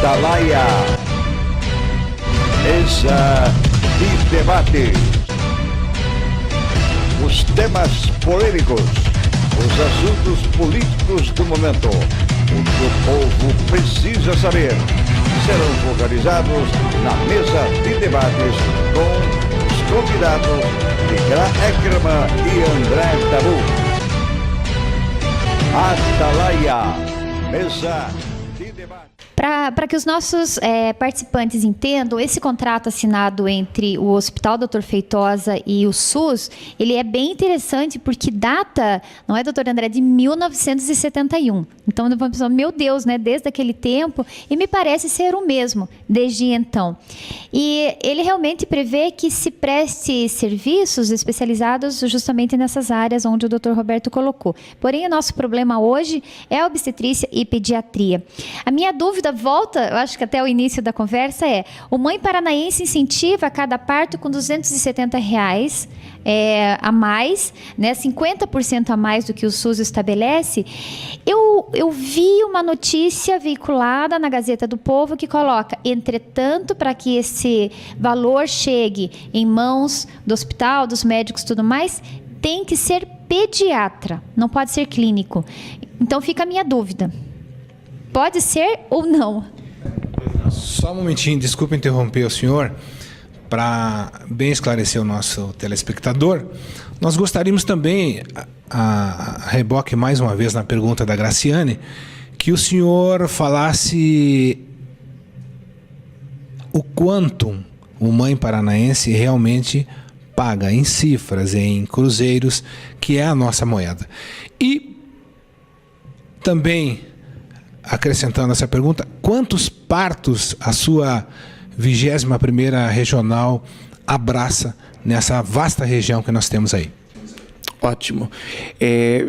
Atalaia. Mesa de debate. Os temas polêmicos, os assuntos políticos do momento, o que o povo precisa saber, serão focalizados na mesa de debates com os convidados Tigrã Eckermann e André Tabu. Atalaia, mesa de debate. Para que os nossos participantes entendam, esse contrato assinado entre o Hospital Dr. Feitosa e o SUS, ele é bem interessante porque data, não é, doutor André, de 1971. Então, eu vou pensar, meu Deus, né, desde aquele tempo, e me parece ser o mesmo desde então. E ele realmente prevê que se preste serviços especializados justamente nessas áreas onde o doutor Roberto colocou. Porém, o nosso problema hoje é a obstetrícia e pediatria. A minha dúvida volta, eu acho que até o início da conversa, o Mãe Paranaense incentiva cada parto com R$270 a mais, né, 50% a mais do que o SUS estabelece. Eu vi uma notícia veiculada na Gazeta do Povo que coloca, entretanto, para que esse valor chegue em mãos do hospital, dos médicos e tudo mais, tem que ser pediatra, não pode ser clínico. Então fica a minha dúvida. Pode ser ou não? Só um momentinho, desculpa interromper o senhor. Para bem esclarecer o nosso telespectador, nós gostaríamos também, a reboque mais uma vez na pergunta da Graciane, que o senhor falasse o quanto o Mãe Paranaense realmente paga em cifras, em cruzeiros, que é a nossa moeda. E também, acrescentando essa pergunta, quantos partos a sua 21ª regional abraça nessa vasta região que nós temos aí? Ótimo.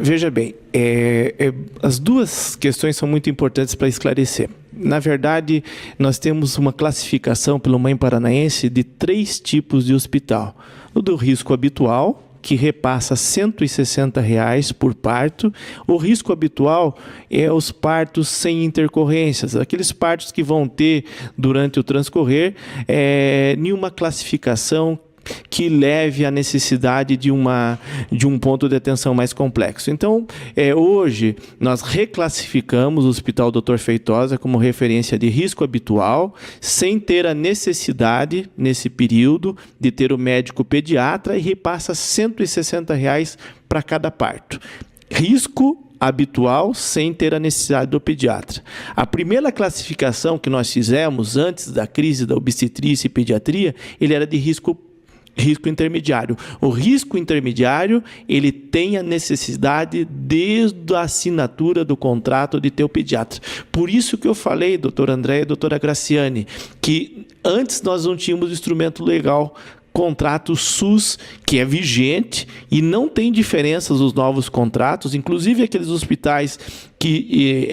Veja bem, as duas questões são muito importantes para esclarecer. Na verdade, nós temos uma classificação pelo Mãe Paranaense de 3 tipos de hospital. O do risco habitual, que repassa R$160 por parto. O risco habitual é os partos sem intercorrências, aqueles partos que vão ter, durante o transcorrer, nenhuma classificação que leve à necessidade de um ponto de atenção mais complexo. Então, hoje, nós reclassificamos o Hospital Dr. Feitosa como referência de risco habitual, sem ter a necessidade, nesse período, de ter o médico pediatra, e repassa R$160 para cada parto. Risco habitual, sem ter a necessidade do pediatra. A primeira classificação que nós fizemos, antes da crise da obstetrícia e pediatria, ele era de risco intermediário. O risco intermediário, ele tem a necessidade desde a assinatura do contrato de ter o pediatra. Por isso que eu falei, doutor André e doutora Graciane, que antes nós não tínhamos instrumento legal, contrato SUS, que é vigente, e não tem diferenças os novos contratos, inclusive aqueles hospitais que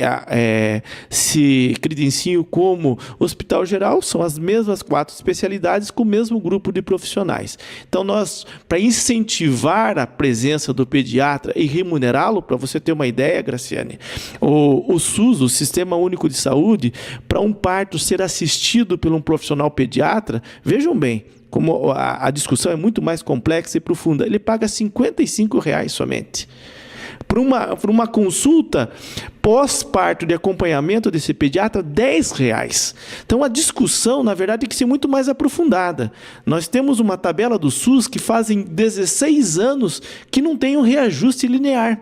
se credenciam como hospital geral, são as mesmas 4 especialidades com o mesmo grupo de profissionais. Então, nós, para incentivar a presença do pediatra e remunerá-lo, para você ter uma ideia, Graciane, o SUS, o Sistema Único de Saúde, para um parto ser assistido por um profissional pediatra, vejam bem, como a discussão é muito mais complexa e profunda, ele paga R$55 somente. Para uma consulta pós-parto de acompanhamento desse pediatra, R$10. Então, a discussão, na verdade, tem que ser muito mais aprofundada. Nós temos uma tabela do SUS que fazem 16 anos que não tem um reajuste linear.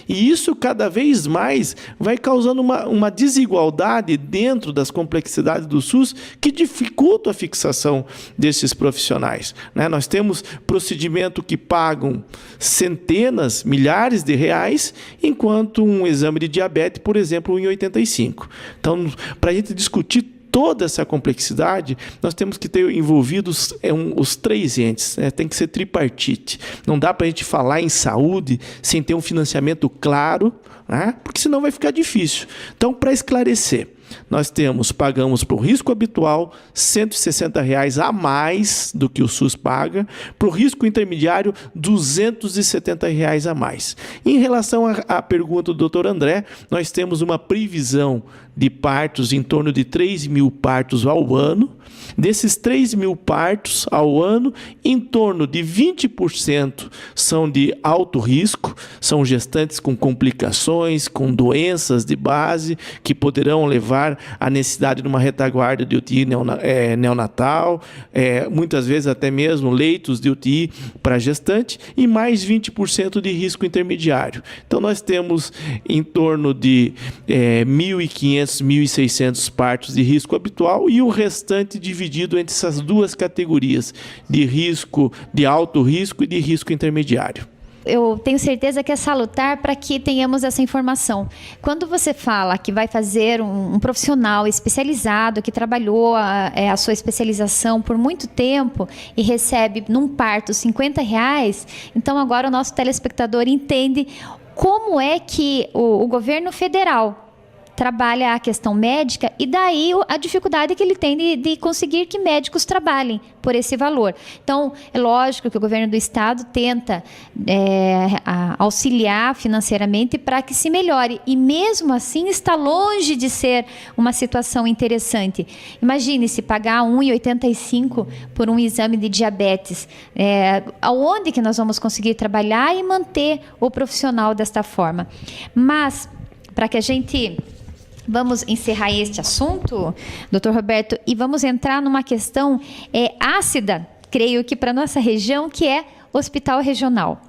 E isso, cada vez mais, vai causando uma desigualdade dentro das complexidades do SUS que dificulta a fixação desses profissionais, né? Nós temos procedimentos que pagam centenas, milhares de reais, enquanto um exame de diabetes, por exemplo, R$1,85. Então, para a gente discutir toda essa complexidade, nós temos que ter envolvidos os 3 entes, né? Tem que ser tripartite. Não dá para a gente falar em saúde sem ter um financiamento claro, né? Porque senão vai ficar difícil. Então, para esclarecer, nós pagamos para o risco habitual R$ 160 a mais do que o SUS paga, para o risco intermediário R$ 270 a mais. Em relação à pergunta do Dr. André, nós temos uma previsão de partos em torno de 3.000 partos ao ano. Desses 3.000 partos ao ano, em torno de 20% são de alto risco, são gestantes com complicações, com doenças de base, que poderão levar à necessidade de uma retaguarda de UTI neonatal, muitas vezes até mesmo leitos de UTI para gestante, e mais 20% de risco intermediário. Então, nós temos em torno de 1.500, 1.600 partos de risco habitual e o restante dividido entre essas duas categorias de risco, de alto risco e de risco intermediário. Eu tenho certeza que é salutar para que tenhamos essa informação. Quando você fala que vai fazer um profissional especializado, que trabalhou a sua especialização por muito tempo e recebe num parto R$50, então agora o nosso telespectador entende como é que o governo federal trabalha a questão médica e daí a dificuldade que ele tem de conseguir que médicos trabalhem por esse valor. Então, é lógico que o governo do estado tenta auxiliar financeiramente para que se melhore e mesmo assim está longe de ser uma situação interessante. Imagine se pagar R$1,85 por um exame de diabetes. Aonde que nós vamos conseguir trabalhar e manter o profissional desta forma? Mas, para que a gente... Vamos encerrar este assunto, doutor Roberto, e vamos entrar numa questão ácida, creio que para a nossa região, que é hospital regional.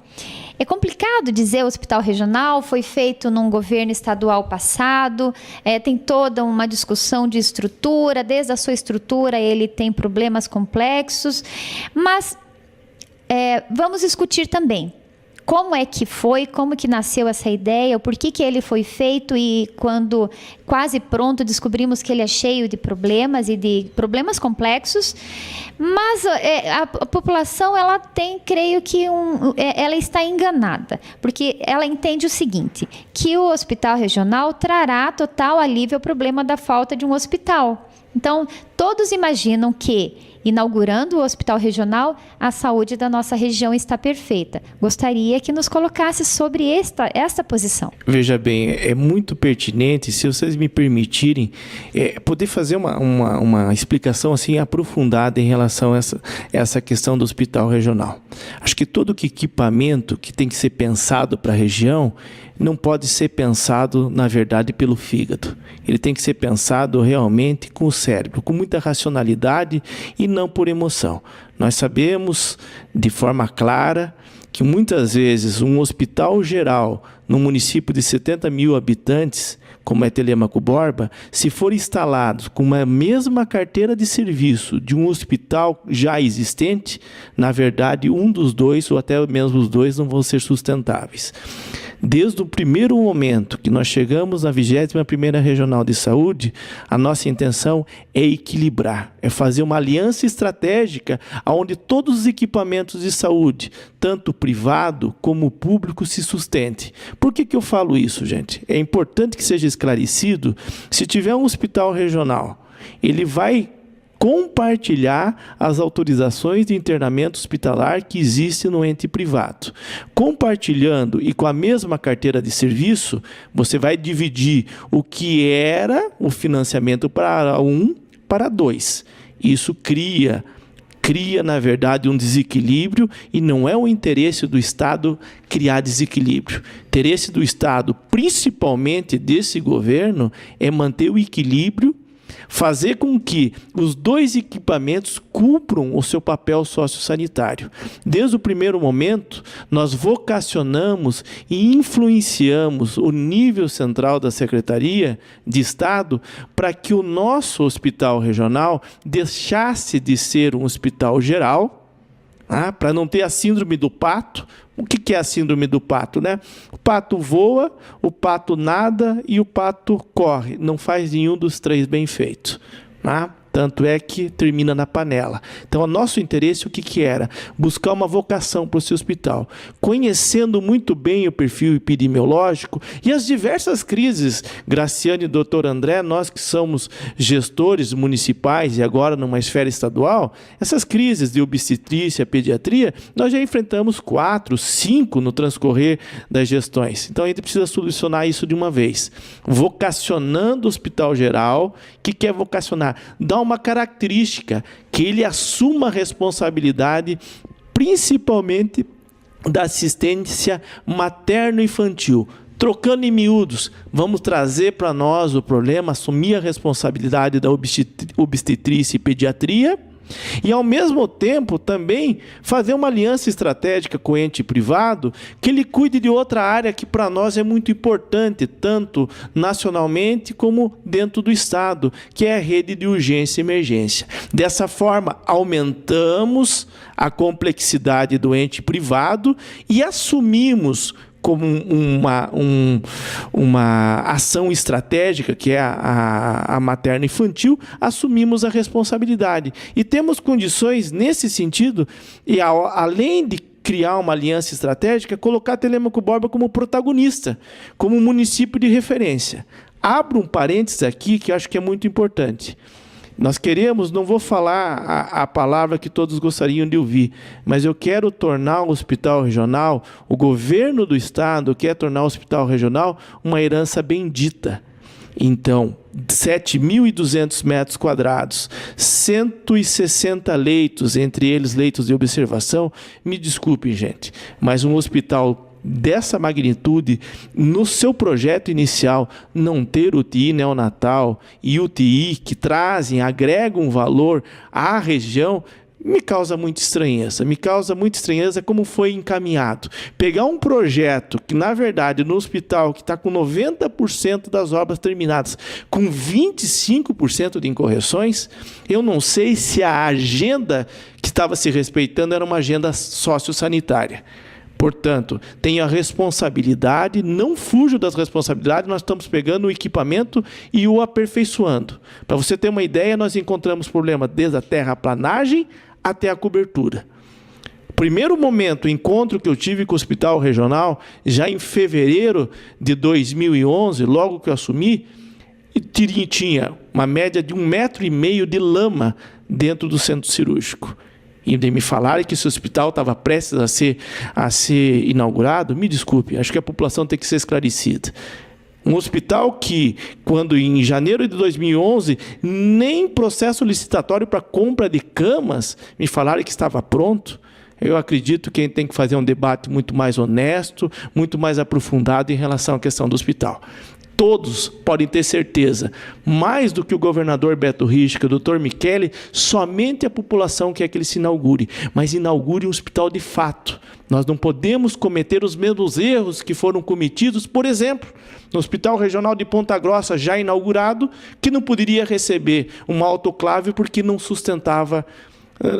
É complicado dizer hospital regional, foi feito num governo estadual passado, tem toda uma discussão de estrutura, desde a sua estrutura ele tem problemas complexos, mas vamos discutir também. Como é que foi, como que nasceu essa ideia, o porquê que ele foi feito e quando quase pronto descobrimos que ele é cheio de problemas e de problemas complexos, mas a população ela tem, creio que ela está enganada, porque ela entende o seguinte, que o hospital regional trará total alívio ao problema da falta de um hospital. Então, todos imaginam que, inaugurando o hospital regional, a saúde da nossa região está perfeita. Gostaria que nos colocasse sobre esta posição. Veja bem, é muito pertinente, se vocês me permitirem, poder fazer uma explicação assim aprofundada em relação a essa questão do hospital regional. Acho que todo equipamento que tem que ser pensado para a região não pode ser pensado, na verdade, pelo fígado. Ele tem que ser pensado realmente com o cérebro, com muita racionalidade e não por emoção. Nós sabemos de forma clara que muitas vezes um hospital geral num município de 70.000 habitantes, como é Telêmaco Borba, se for instalado com a mesma carteira de serviço de um hospital já existente, na verdade um dos dois ou até mesmo os dois não vão ser sustentáveis. Desde o primeiro momento que nós chegamos na 21ª Regional de Saúde, a nossa intenção é equilibrar, é fazer uma aliança estratégica onde todos os equipamentos de saúde, tanto privado como público, se sustentem. Por que eu falo isso, gente? É importante que seja esclarecido, se tiver um hospital regional, ele vai compartilhar as autorizações de internamento hospitalar que existe no ente privado. Compartilhando e com a mesma carteira de serviço, você vai dividir o que era o financiamento para um para dois. Isso cria, na verdade, um desequilíbrio e não é o interesse do Estado criar desequilíbrio. O interesse do Estado, principalmente desse governo, é manter o equilíbrio, fazer com que os dois equipamentos cumpram o seu papel sociossanitário. Desde o primeiro momento, nós vocacionamos e influenciamos o nível central da Secretaria de Estado para que o nosso hospital regional deixasse de ser um hospital geral, para não ter a síndrome do pato. O que é a síndrome do pato, né? O pato voa, o pato nada e o pato corre. Não faz nenhum dos três bem feito. Tanto é que termina na panela. Então, o nosso interesse, o que era? Buscar uma vocação para esse hospital. Conhecendo muito bem o perfil epidemiológico e as diversas crises. Graciane e doutor André, nós que somos gestores municipais e agora numa esfera estadual, essas crises de obstetrícia, pediatria, nós já enfrentamos 4, 5 no transcorrer das gestões. Então, a gente precisa solucionar isso de uma vez. Vocacionando o Hospital Geral, que quer vocacionar? Dá uma característica, que ele assuma a responsabilidade, principalmente da assistência materno-infantil. Trocando em miúdos, vamos trazer para nós o problema, assumir a responsabilidade da obstetrícia e pediatria, e, ao mesmo tempo, também fazer uma aliança estratégica com o ente privado que ele cuide de outra área que, para nós, é muito importante, tanto nacionalmente como dentro do Estado, que é a rede de urgência e emergência. Dessa forma, aumentamos a complexidade do ente privado e assumimos como uma ação estratégica, que é a materno-infantil, assumimos a responsabilidade. E temos condições, nesse sentido, e além de criar uma aliança estratégica, colocar Telêmaco Borba como protagonista, como município de referência. Abro um parênteses aqui, que eu acho que é muito importante. Nós queremos, não vou falar a palavra que todos gostariam de ouvir, mas eu quero tornar o hospital regional, o governo do estado quer tornar o hospital regional uma herança bendita. Então, 7.200 metros quadrados, 160 leitos, entre eles leitos de observação. Me desculpem, gente, mas um hospital dessa magnitude, no seu projeto inicial, não ter UTI neonatal e UTI que agregam valor à região, me causa muita estranheza. Me causa muita estranheza como foi encaminhado. Pegar um projeto que, na verdade, no hospital, que está com 90% das obras terminadas, com 25% de incorreções, eu não sei se a agenda que estava se respeitando era uma agenda sociossanitária. Portanto, tenho a responsabilidade, não fujo das responsabilidades, nós estamos pegando o equipamento e o aperfeiçoando. Para você ter uma ideia, nós encontramos problema desde a terraplanagem até a cobertura. Primeiro momento, o encontro que eu tive com o Hospital Regional, já em fevereiro de 2011, logo que eu assumi, tinha uma média de 1,5 metro de lama dentro do centro cirúrgico. E de me falarem que esse hospital estava prestes a ser inaugurado, me desculpe, acho que a população tem que ser esclarecida. Um hospital que, quando em janeiro de 2011, nem processo licitatório para compra de camas, me falaram que estava pronto. Eu acredito que a gente tem que fazer um debate muito mais honesto, muito mais aprofundado em relação à questão do hospital. Todos podem ter certeza, mais do que o governador Beto Richa, o doutor Michele, somente a população quer que ele se inaugure, mas inaugure um hospital de fato. Nós não podemos cometer os mesmos erros que foram cometidos, por exemplo, no Hospital Regional de Ponta Grossa, já inaugurado, que não poderia receber uma autoclave porque não sustentava,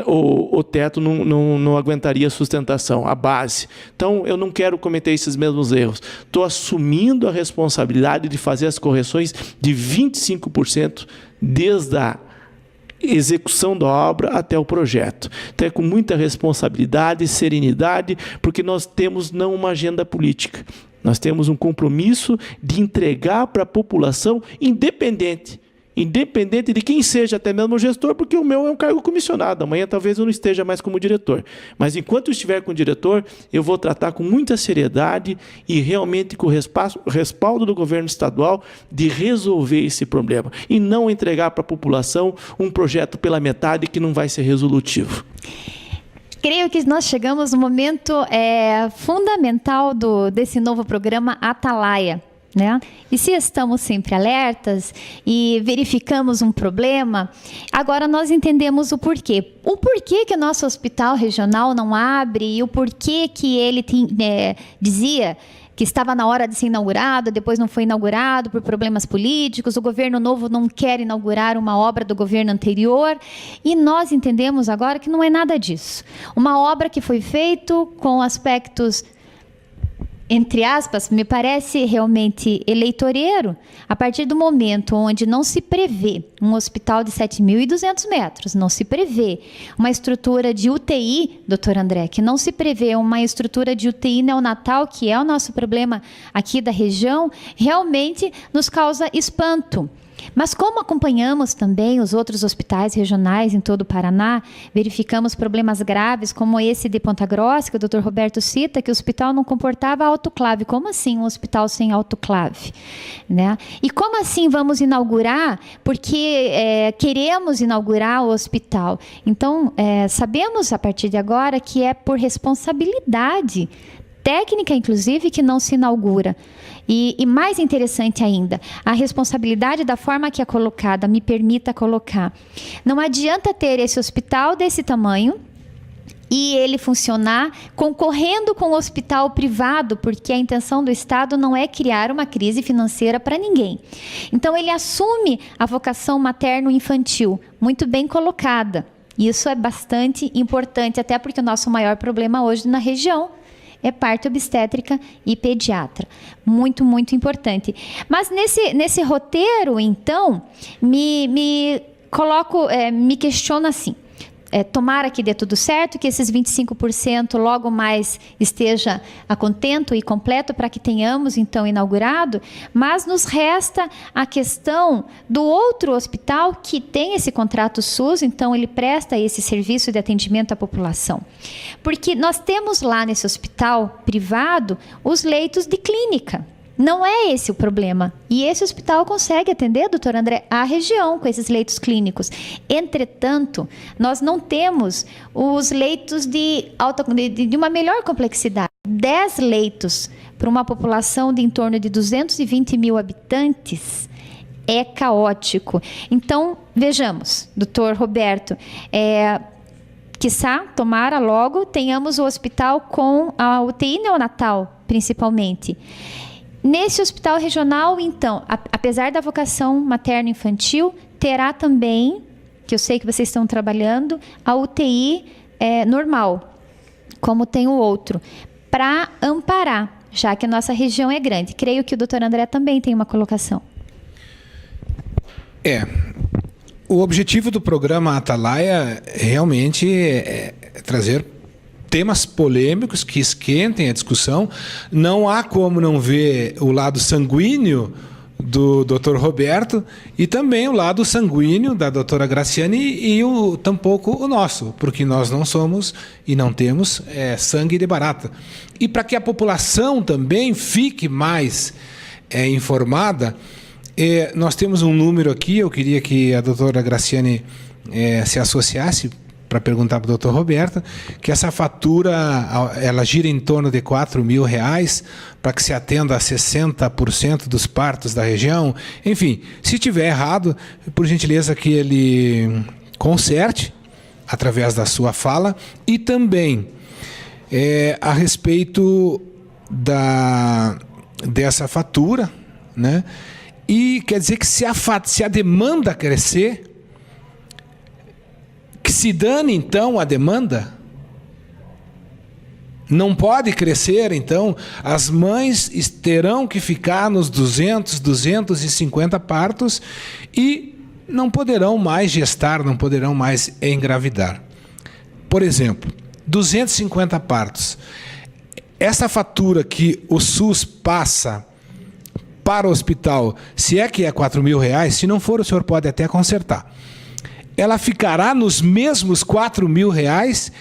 o teto não aguentaria a sustentação, a base. Então, eu não quero cometer esses mesmos erros. Estou assumindo a responsabilidade de fazer as correções de 25% desde a execução da obra até o projeto. Então, é com muita responsabilidade e serenidade, porque nós temos não uma agenda política. Nós temos um compromisso de entregar para a população independente de quem seja, até mesmo o gestor, porque o meu é um cargo comissionado. Amanhã talvez eu não esteja mais como diretor. Mas enquanto eu estiver com o diretor, eu vou tratar com muita seriedade e realmente com o respaldo do governo estadual de resolver esse problema. E não entregar para a população um projeto pela metade que não vai ser resolutivo. Creio que nós chegamos no momento fundamental desse novo programa Atalaia. Né? E se estamos sempre alertas e verificamos um problema, agora nós entendemos o porquê. O porquê que o nosso hospital regional não abre e o porquê que ele dizia que estava na hora de ser inaugurado, depois não foi inaugurado por problemas políticos, o governo novo não quer inaugurar uma obra do governo anterior, e nós entendemos agora que não é nada disso. Uma obra que foi feita com aspectos entre aspas, me parece realmente eleitoreiro a partir do momento onde não se prevê um hospital de 7.200 metros, não se prevê uma estrutura de UTI, doutor André, que não se prevê uma estrutura de UTI neonatal, que é o nosso problema aqui da região, realmente nos causa espanto. Mas como acompanhamos também os outros hospitais regionais em todo o Paraná, verificamos problemas graves como esse de Ponta Grossa, que o Dr. Roberto cita, que o hospital não comportava autoclave. Como assim um hospital sem autoclave? Né? E como assim vamos inaugurar? Porque queremos inaugurar o hospital. Então, sabemos a partir de agora que é por responsabilidade técnica, inclusive, que não se inaugura. E mais interessante ainda, a responsabilidade da forma que é colocada, me permita colocar. Não adianta ter esse hospital desse tamanho e ele funcionar concorrendo com o hospital privado, porque a intenção do Estado não é criar uma crise financeira para ninguém. Então, ele assume a vocação materno-infantil, muito bem colocada. Isso é bastante importante, até porque o nosso maior problema hoje na região é parto obstétrica e pediatra. Muito, muito importante. Mas nesse roteiro, então, me questiono assim. Tomara que dê tudo certo, que esses 25% logo mais esteja a contento e completo para que tenhamos, então, inaugurado, mas nos resta a questão do outro hospital que tem esse contrato SUS, então ele presta esse serviço de atendimento à população. Porque nós temos lá nesse hospital privado os leitos de clínica. Não é esse o problema. E esse hospital consegue atender, doutor André, a região com esses leitos clínicos. Entretanto, nós não temos os leitos de uma melhor complexidade. 10 leitos para uma população de em torno de 220 mil habitantes é caótico. Então, vejamos, doutor Roberto, quiçá, tomara logo, tenhamos o hospital com a UTI neonatal, principalmente. Nesse hospital regional, então, apesar da vocação materno-infantil, terá também, que eu sei que vocês estão trabalhando, a UTI normal, como tem o outro, para amparar, já que a nossa região é grande. Creio que o doutor André também tem uma colocação. O objetivo do programa Atalaia realmente é trazer temas polêmicos que esquentem a discussão. Não há como não ver o lado sanguíneo do Dr. Roberto e também o lado sanguíneo da doutora Graciane e tampouco o nosso, porque nós não somos e não temos sangue de barata. E para que a população também fique mais informada, nós temos um número aqui, eu queria que a doutora Graciane se associasse para perguntar para o doutor Roberto, que essa fatura ela gira em torno de R$4.000 para que se atenda a 60% dos partos da região. Enfim, se tiver errado, por gentileza que ele conserte através da sua fala e também a respeito dessa fatura, né? E quer dizer que se a demanda crescer, que se dane, então, a demanda? Não pode crescer, então, as mães terão que ficar nos 200, 250 partos e não poderão mais gestar, não poderão mais engravidar. Por exemplo, 250 partos. Essa fatura que o SUS passa para o hospital, se é que é R$4.000, se não for, o senhor pode até consertar. Ela ficará nos mesmos R$4.000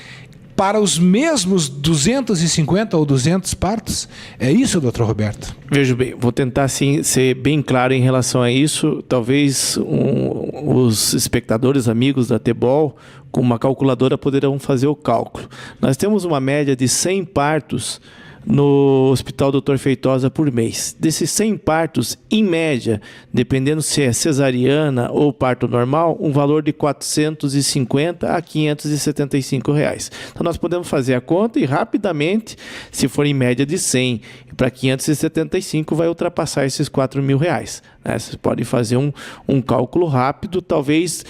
para os mesmos 250 ou 200 partos? É isso, doutor Roberto? Veja bem, vou tentar sim, ser bem claro em relação a isso. Talvez os espectadores, amigos da Tebol, com uma calculadora poderão fazer o cálculo. Nós temos uma média de 100 partos no Hospital Dr. Feitosa por mês. Desses 100 partos, em média, dependendo se é cesariana ou parto normal, um valor de R$450 a R$575. Então nós podemos fazer a conta e rapidamente, se for em média de 100 para 575, vai ultrapassar esses R$4.000. Né? Vocês podem fazer um cálculo rápido, talvez,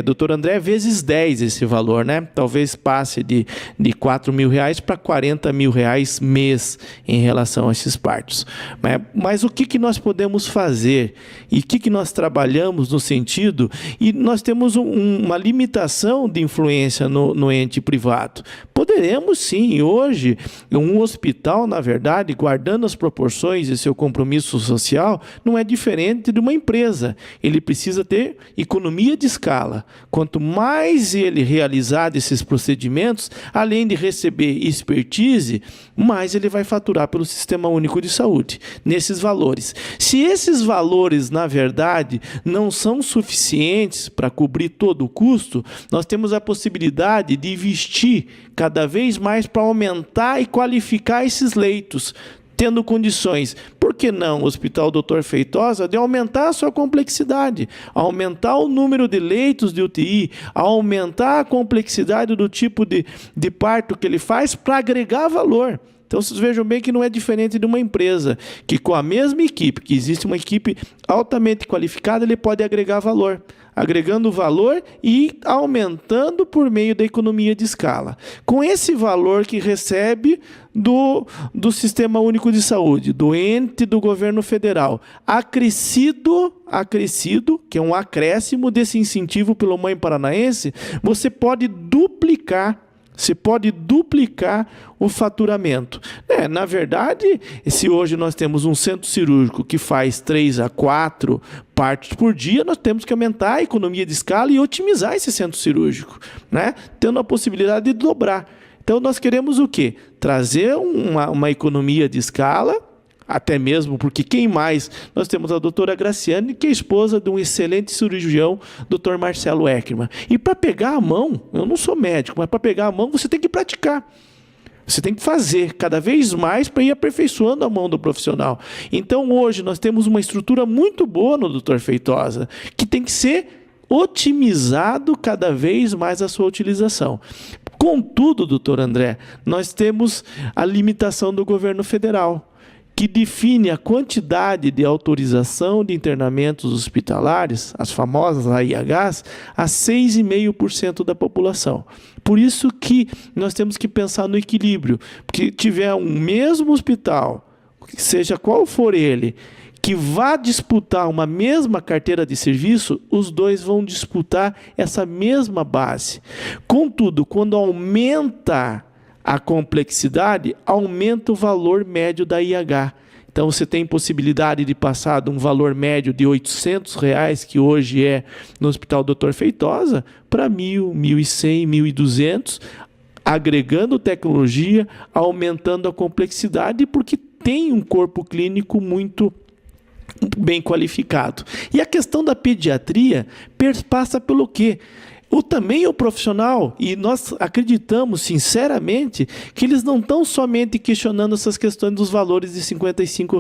doutor André, vezes 10 esse valor, né? Talvez passe de R$4.000 para R$40.000 mês. mês em relação a esses partos. Mas o que nós podemos fazer e o que nós trabalhamos no sentido, e nós temos uma limitação de influência no ente privado. Poderemos sim, hoje, um hospital, na verdade, guardando as proporções e seu compromisso social, não é diferente de uma empresa. Ele precisa ter economia de escala. Quanto mais ele realizar desses procedimentos, além de receber expertise, mais ele vai faturar pelo Sistema Único de Saúde, nesses valores. Se esses valores, na verdade, não são suficientes para cobrir todo o custo, nós temos a possibilidade de investir cada vez mais para aumentar e qualificar esses leitos, tendo condições, por que não o Hospital Dr. Feitosa, de aumentar a sua complexidade, aumentar o número de leitos de UTI, aumentar a complexidade do tipo de parto que ele faz para agregar valor. Então, vocês vejam bem que não é diferente de uma empresa, que com a mesma equipe, que existe uma equipe altamente qualificada, ele pode agregar valor. Agregando valor e aumentando por meio da economia de escala. Com esse valor que recebe do Sistema Único de Saúde, do ente do governo federal, acrescido, que é um acréscimo desse incentivo pelo Mãe Paranaense, você pode duplicar o faturamento. Na verdade, se hoje nós temos um centro cirúrgico que faz 3 a 4 partos por dia, nós temos que aumentar a economia de escala e otimizar esse centro cirúrgico, tendo a possibilidade de dobrar. Então, nós queremos o quê? Trazer uma economia de escala, até mesmo porque quem mais? Nós temos a doutora Graciane, que é esposa de um excelente cirurgião, doutor Marcelo Eckermann. E para pegar a mão, eu não sou médico, mas para pegar a mão você tem que praticar. Você tem que fazer cada vez mais para ir aperfeiçoando a mão do profissional. Então, hoje, nós temos uma estrutura muito boa no Dr. Feitosa, que tem que ser otimizado cada vez mais a sua utilização. Contudo, doutor André, nós temos a limitação do governo federal, que define a quantidade de autorização de internamentos hospitalares, as famosas AIHs, a 6,5% da população. Por isso que nós temos que pensar no equilíbrio, porque tiver um mesmo hospital, seja qual for ele, que vá disputar uma mesma carteira de serviço, os dois vão disputar essa mesma base. Contudo, quando aumenta a complexidade, aumenta o valor médio da IH. Então, você tem possibilidade de passar de um valor médio de R$ 800, que hoje é no Hospital Dr. Feitosa, para 1.000, 1.100, 1.200, agregando tecnologia, aumentando a complexidade, porque tem um corpo clínico muito bem qualificado. E a questão da pediatria passa pelo quê? Também o profissional, e nós acreditamos sinceramente que eles não estão somente questionando essas questões dos valores de R$ 55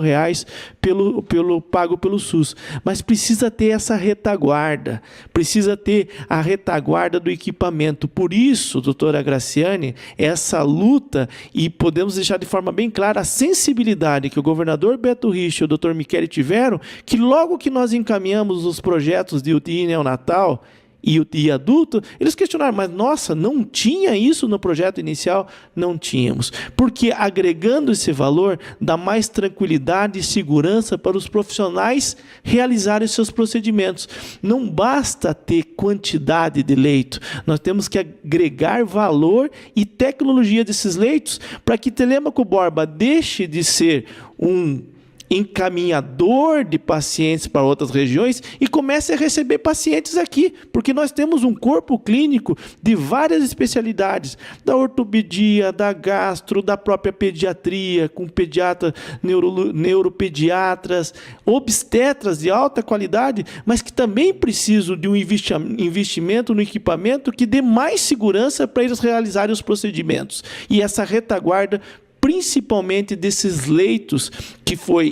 pago pelo SUS, mas precisa ter essa retaguarda, precisa ter a retaguarda do equipamento. Por isso, doutora Graciane, essa luta, e podemos deixar de forma bem clara a sensibilidade que o governador Beto Richa e o doutor Michele tiveram, que logo que nós encaminhamos os projetos de UTI neonatal e adulto, eles questionaram, mas nossa, não tinha isso no projeto inicial? Não tínhamos, porque agregando esse valor, dá mais tranquilidade e segurança para os profissionais realizarem seus procedimentos. Não basta ter quantidade de leito, nós temos que agregar valor e tecnologia desses leitos, para que Telêmaco Borba deixe de ser um encaminhador de pacientes para outras regiões e comece a receber pacientes aqui, porque nós temos um corpo clínico de várias especialidades, da ortopedia, da gastro, da própria pediatria, com pediatras, neuropediatras, obstetras de alta qualidade, mas que também precisam de um investimento no equipamento que dê mais segurança para eles realizarem os procedimentos. E essa retaguarda, principalmente desses leitos,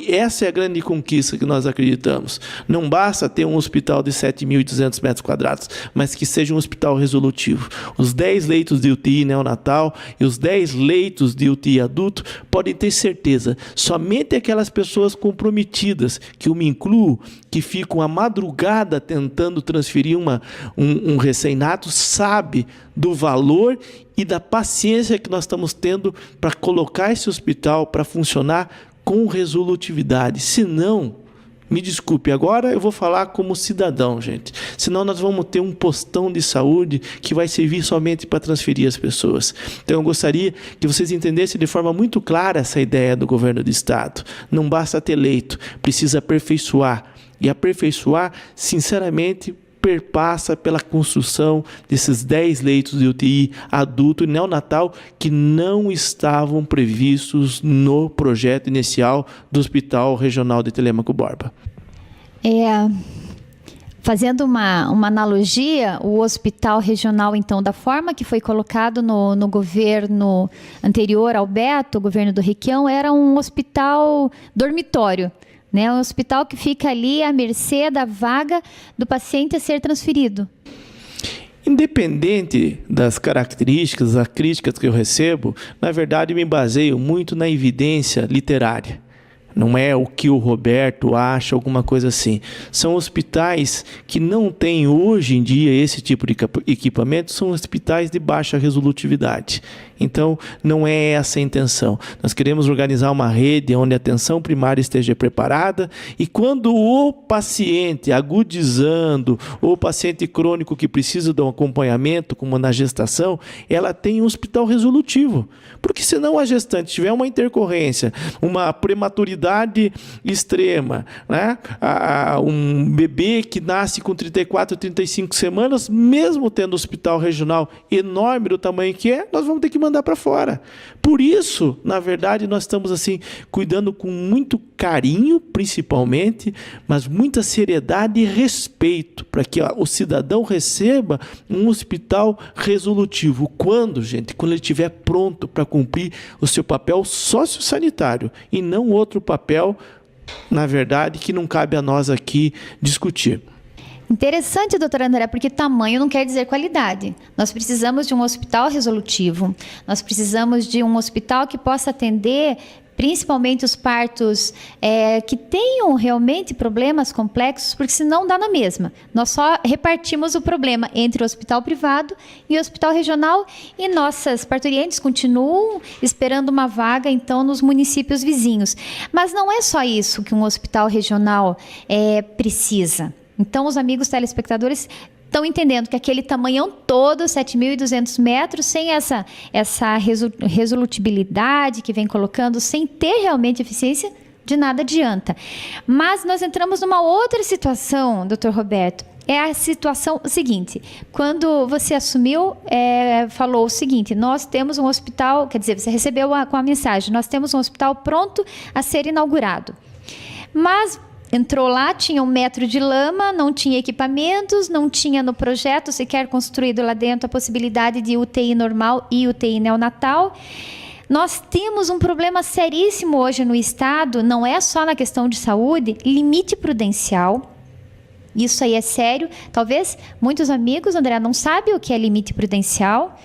essa é a grande conquista que nós acreditamos. Não basta ter um hospital de 7.200 metros quadrados, mas que seja um hospital resolutivo. Os 10 leitos de UTI neonatal e os 10 leitos de UTI adulto, podem ter certeza, somente aquelas pessoas comprometidas, que eu me incluo, que que ficam a madrugada tentando transferir um recém-nato, sabe do valor e da paciência que nós estamos tendo para colocar esse hospital para funcionar com resolutividade. Senão, me desculpe, agora eu vou falar como cidadão, gente. Senão nós vamos ter um postão de saúde que vai servir somente para transferir as pessoas. Então eu gostaria que vocês entendessem de forma muito clara essa ideia do governo do Estado. Não basta ter leito, precisa aperfeiçoar. E aperfeiçoar, sinceramente, perpassa pela construção desses 10 leitos de UTI adulto e neonatal que não estavam previstos no projeto inicial do Hospital Regional de Telêmaco Borba. Fazendo uma analogia, o hospital regional, então, da forma que foi colocado no governo anterior ao Beto, o governo do Requião, era um hospital dormitório. Né, um hospital que fica ali à mercê da vaga do paciente a ser transferido. Independente das características, das críticas que eu recebo, na verdade me baseio muito na evidência literária. Não é o que o Roberto acha, alguma coisa assim. São hospitais que não têm hoje em dia esse tipo de equipamento, são hospitais de baixa resolutividade. Então, não é essa a intenção. Nós queremos organizar uma rede onde a atenção primária esteja preparada e quando o paciente agudizando, ou o paciente crônico que precisa de um acompanhamento, como na gestação, ela tem um hospital resolutivo. Porque senão a gestante tiver uma intercorrência, uma prematuridade extrema, né? Um bebê que nasce com 34, 35 semanas, mesmo tendo hospital regional enorme do tamanho que é, nós vamos ter que mandar para fora. Por isso, na verdade, nós estamos assim cuidando com muito carinho, principalmente, mas muita seriedade e respeito para que o cidadão receba um hospital resolutivo. Quando, gente? Quando ele estiver pronto para cumprir o seu papel sociossanitário e não outro papel, na verdade, que não cabe a nós aqui discutir. Interessante, doutora André, porque tamanho não quer dizer qualidade. Nós precisamos de um hospital resolutivo, nós precisamos de um hospital que possa atender principalmente os partos que tenham realmente problemas complexos, porque senão dá na mesma. Nós só repartimos o problema entre o hospital privado e o hospital regional e nossas parturientes continuam esperando uma vaga, então, nos municípios vizinhos. Mas não é só isso que um hospital regional precisa. Então, os amigos telespectadores estão entendendo que aquele tamanhão todo, 7.200 metros, sem essa resolutibilidade que vem colocando, sem ter realmente eficiência, de nada adianta. Mas nós entramos numa outra situação, doutor Roberto. É a situação seguinte, quando você assumiu, falou o seguinte, nós temos um hospital, quer dizer, você recebeu com a mensagem, nós temos um hospital pronto a ser inaugurado. Mas entrou lá, tinha 1 metro de lama, não tinha equipamentos, não tinha no projeto sequer construído lá dentro a possibilidade de UTI normal e UTI neonatal. Nós temos um problema seríssimo hoje no Estado, não é só na questão de saúde, limite prudencial. Isso aí é sério. Talvez muitos amigos, André, não sabem o que é limite prudencial.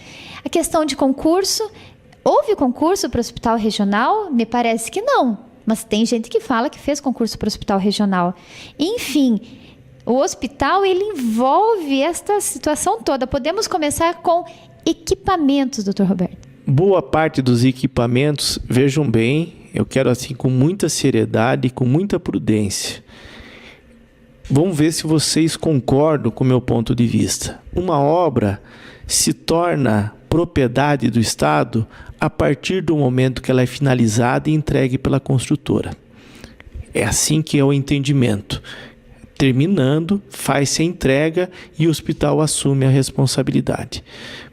A questão de concurso. Houve concurso para o hospital regional? Me parece que não. Mas tem gente que fala que fez concurso para o hospital regional. Enfim, o hospital ele envolve esta situação toda. Podemos começar com equipamentos, doutor Roberto. Boa parte dos equipamentos, vejam bem, eu quero assim com muita seriedade e com muita prudência. Vamos ver se vocês concordam com o meu ponto de vista. Uma obra se torna propriedade do Estado a partir do momento que ela é finalizada e entregue pela construtora. É assim que é o entendimento. Terminando, faz-se a entrega e o hospital assume a responsabilidade.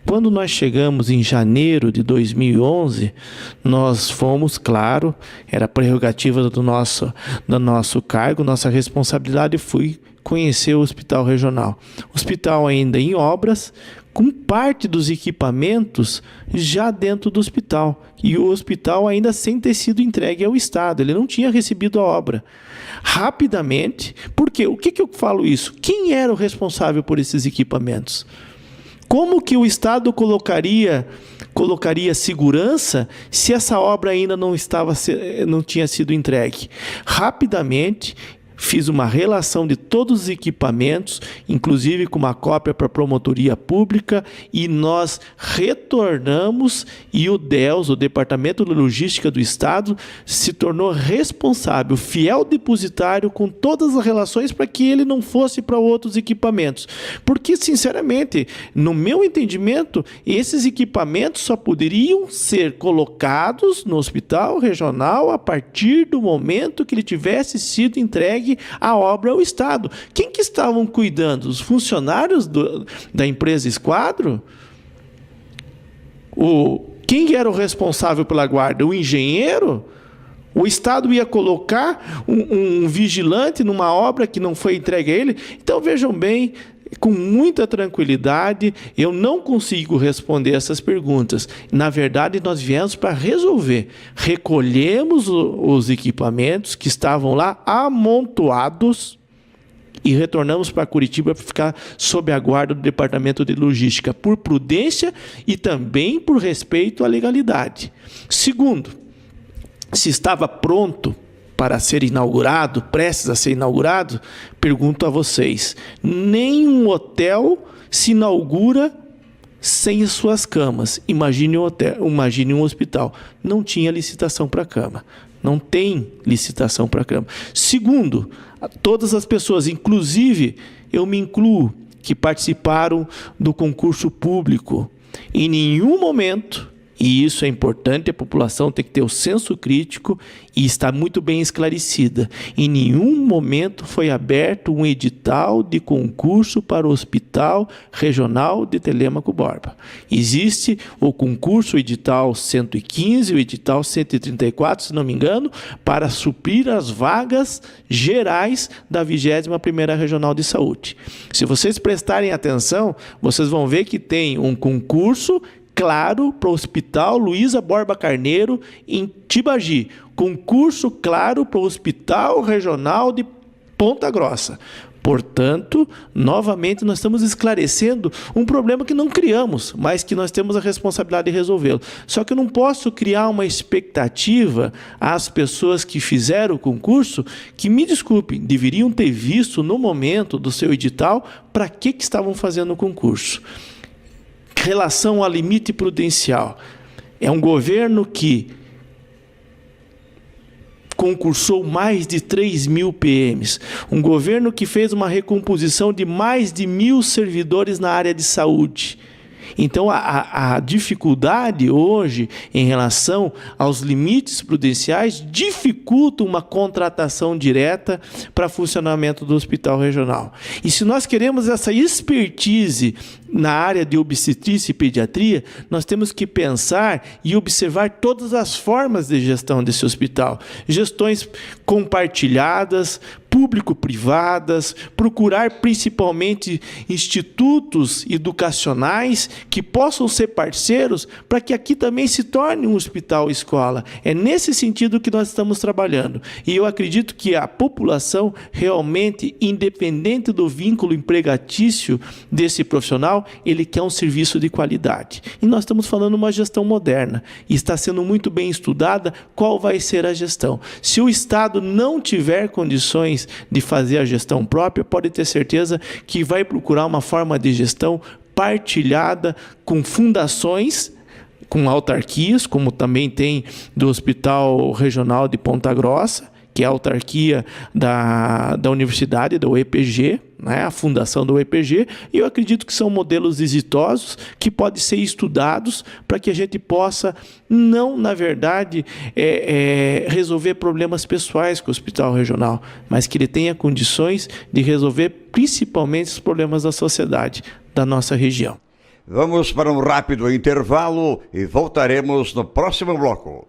Quando nós chegamos em janeiro de 2011, nós fomos, claro, era prerrogativa do nosso cargo, nossa responsabilidade foi conhecer o hospital regional. Hospital ainda em obras, com parte dos equipamentos já dentro do hospital. E o hospital ainda sem ter sido entregue ao Estado. Ele não tinha recebido a obra. Rapidamente, porque o que eu falo isso? Quem era o responsável por esses equipamentos? Como que o Estado colocaria segurança se essa obra ainda não tinha sido entregue? Rapidamente, fiz uma relação de todos os equipamentos, inclusive com uma cópia para a promotoria pública, e nós retornamos, e o DELS, o Departamento de Logística do Estado, se tornou responsável, fiel depositário com todas as relações para que ele não fosse para outros equipamentos. Porque, sinceramente, no meu entendimento, esses equipamentos só poderiam ser colocados no hospital regional a partir do momento que ele tivesse sido entregue a obra ao Estado. Quem que estavam cuidando? Os funcionários da empresa Esquadro? Quem era o responsável pela guarda? O engenheiro? O Estado ia colocar um vigilante numa obra que não foi entregue a ele? Então, vejam bem, com muita tranquilidade, eu não consigo responder essas perguntas. Na verdade, nós viemos para resolver. Recolhemos os equipamentos que estavam lá amontoados e retornamos para Curitiba para ficar sob a guarda do Departamento de Logística, por prudência e também por respeito à legalidade. Segundo, se estava pronto para ser inaugurado, prestes a ser inaugurado, pergunto a vocês, nenhum hotel se inaugura sem as suas camas. Imagine um hospital. Não tinha licitação para cama. Não tem licitação para cama. Segundo, todas as pessoas, inclusive eu me incluo, que participaram do concurso público, em nenhum momento, e isso é importante, a população tem que ter o senso crítico e está muito bem esclarecida. Em nenhum momento foi aberto um edital de concurso para o Hospital Regional de Telêmaco Borba. Existe o concurso, o edital 115, o edital 134, se não me engano, para suprir as vagas gerais da 21ª Regional de Saúde. Se vocês prestarem atenção, vocês vão ver que tem um concurso claro para o Hospital Luísa Borba Carneiro, em Tibagi. Concurso claro para o Hospital Regional de Ponta Grossa. Portanto, novamente, nós estamos esclarecendo um problema que não criamos, mas que nós temos a responsabilidade de resolvê-lo. Só que eu não posso criar uma expectativa às pessoas que fizeram o concurso, que, me desculpem, deveriam ter visto no momento do seu edital para que estavam fazendo o concurso. Relação ao limite prudencial. É um governo que concursou mais de 3.000 PMs. Um governo que fez uma recomposição de mais de 1.000 servidores na área de saúde. Então, a dificuldade hoje em relação aos limites prudenciais dificulta uma contratação direta para funcionamento do hospital regional. E se nós queremos essa expertise na área de obstetrícia e pediatria, nós temos que pensar e observar todas as formas de gestão desse hospital. Gestões compartilhadas, público-privadas, procurar principalmente institutos educacionais que possam ser parceiros para que aqui também se torne um hospital-escola. É nesse sentido que nós estamos trabalhando. E eu acredito que a população realmente, independente do vínculo empregatício desse profissional, ele quer um serviço de qualidade. E nós estamos falando uma gestão moderna. E está sendo muito bem estudada qual vai ser a gestão. Se o Estado não tiver condições de fazer a gestão própria, pode ter certeza que vai procurar uma forma de gestão partilhada com fundações, com autarquias, como também tem do Hospital Regional de Ponta Grossa, que é a autarquia da universidade, da UEPG, né, a fundação da UEPG, e eu acredito que são modelos exitosos que podem ser estudados para que a gente possa, não, na verdade, resolver problemas pessoais com o hospital regional, mas que ele tenha condições de resolver principalmente os problemas da sociedade, da nossa região. Vamos para um rápido intervalo e voltaremos no próximo bloco.